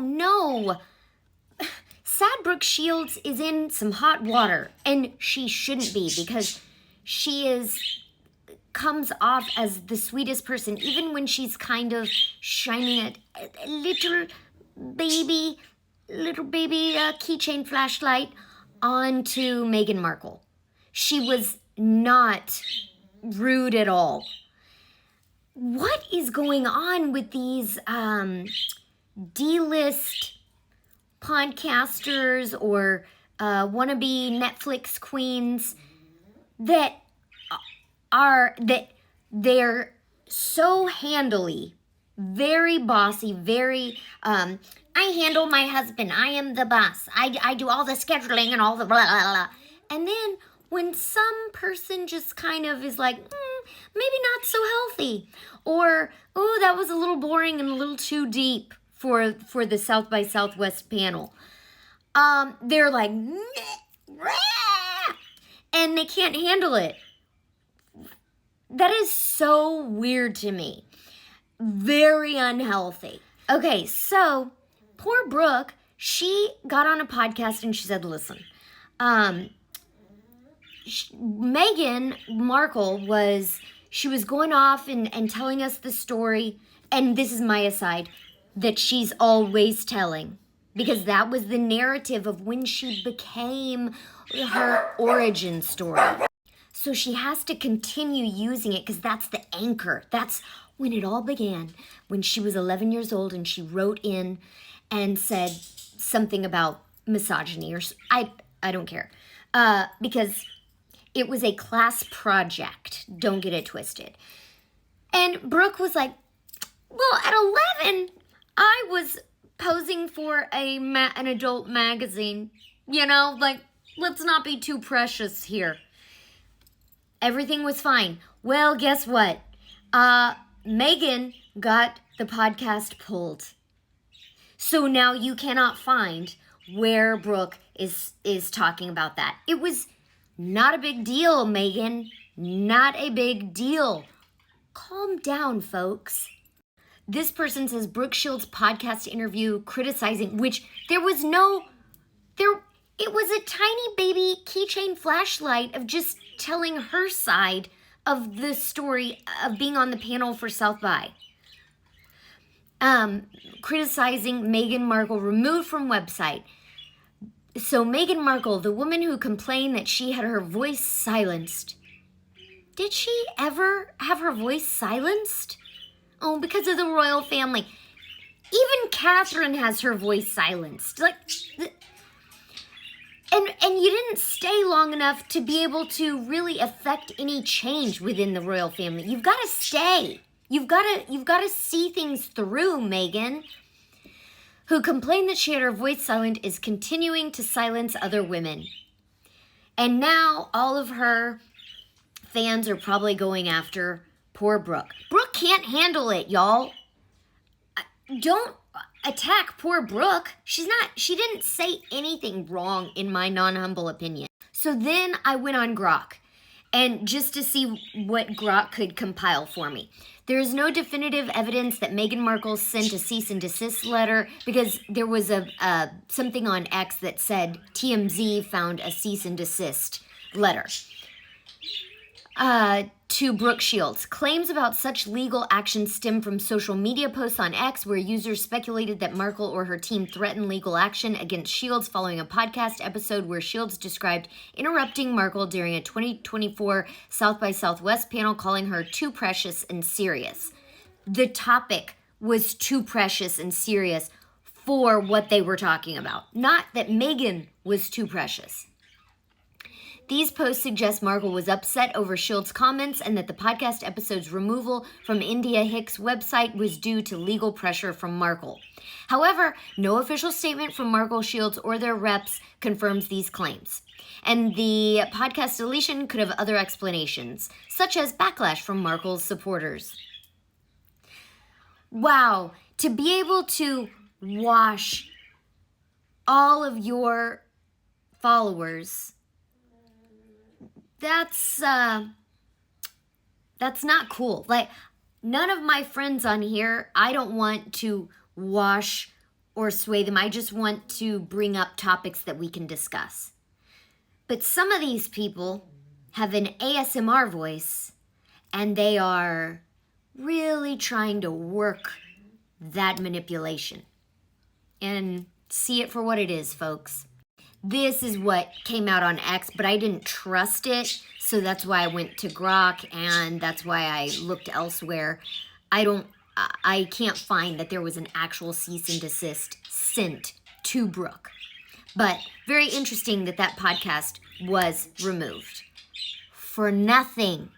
no. Sad Brooke Shields is in some hot water, and she shouldn't be, because she comes off as the sweetest person, even when she's kind of shining a little baby keychain flashlight onto Meghan Markle. She was not rude at all. What is going on with these D-list podcasters or wannabe Netflix queens that they're so handily, very bossy, very I handle my husband, I am the boss, I do all the scheduling and all the blah blah blah. And then when some person just kind of is like, maybe not so healthy, or oh, that was a little boring and a little too deep for the South by Southwest panel, they're like, and they can't handle it. That is so weird to me. Very unhealthy. Okay, so poor Brooke, she got on a podcast and she said, listen, Meghan Markle was going off and telling us the story, and this is my aside, that she's always telling, because that was the narrative of when she became her origin story. So she has to continue using it because that's the anchor. That's when it all began, when she was 11 years old and she wrote in and said something about misogyny, or I don't care, because it was a class project. Don't get it twisted. And Brooke was like, well, at 11, I was posing for an adult magazine. You know, like, let's not be too precious here. Everything was fine. Well, guess what? Meghan got the podcast pulled. So now you cannot find where Brooke is talking about that. It was not a big deal, Meghan. Not a big deal. Calm down, folks. This person says Brooke Shields' podcast interview criticizing, which it was a tiny baby keychain flashlight of just telling her side of the story of being on the panel for South by. Criticizing Meghan Markle removed from website. So Meghan Markle, the woman who complained that she had her voice silenced. Did she ever have her voice silenced? Oh, because of the royal family. Even Catherine has her voice silenced. Like, and you didn't stay long enough to be able to really affect any change within the royal family. You've got to stay. You've got to see things through, Meghan, who complained that she had her voice silent, is continuing to silence other women. And now all of her fans are probably going after poor Brooke. Brooke can't handle it, y'all. Don't attack poor Brooke. She didn't say anything wrong, in my non-humble opinion. So then I went on Grok, and just to see what Grok could compile for me. There is no definitive evidence that Meghan Markle sent a cease and desist letter, because there was something on X that said TMZ found a cease and desist letter to Brooke Shields. Claims about such legal action stem from social media posts on X, where users speculated that Markle or her team threatened legal action against Shields following a podcast episode where Shields described interrupting Markle during a 2024 South by Southwest panel, calling her too precious and serious. The topic was too precious and serious for what they were talking about, not that Meghan was too precious. These posts suggest Markle was upset over Shields' comments and that the podcast episode's removal from India Hicks' website was due to legal pressure from Markle. However, no official statement from Markle, Shields, or their reps confirms these claims. And the podcast deletion could have other explanations, such as backlash from Markle's supporters. Wow, to be able to wash all of your followers, that's not cool. Like, none of my friends on here, I don't want to wash or sway them. I just want to bring up topics that we can discuss. But some of these people have an ASMR voice, and they are really trying to work that manipulation. And see it for what it is, folks. This is what came out on X, but I didn't trust it, so that's why I went to Grok, and that's why I looked elsewhere. I can't find that there was an actual cease and desist sent to Brooke. But very interesting that podcast was removed. For nothing.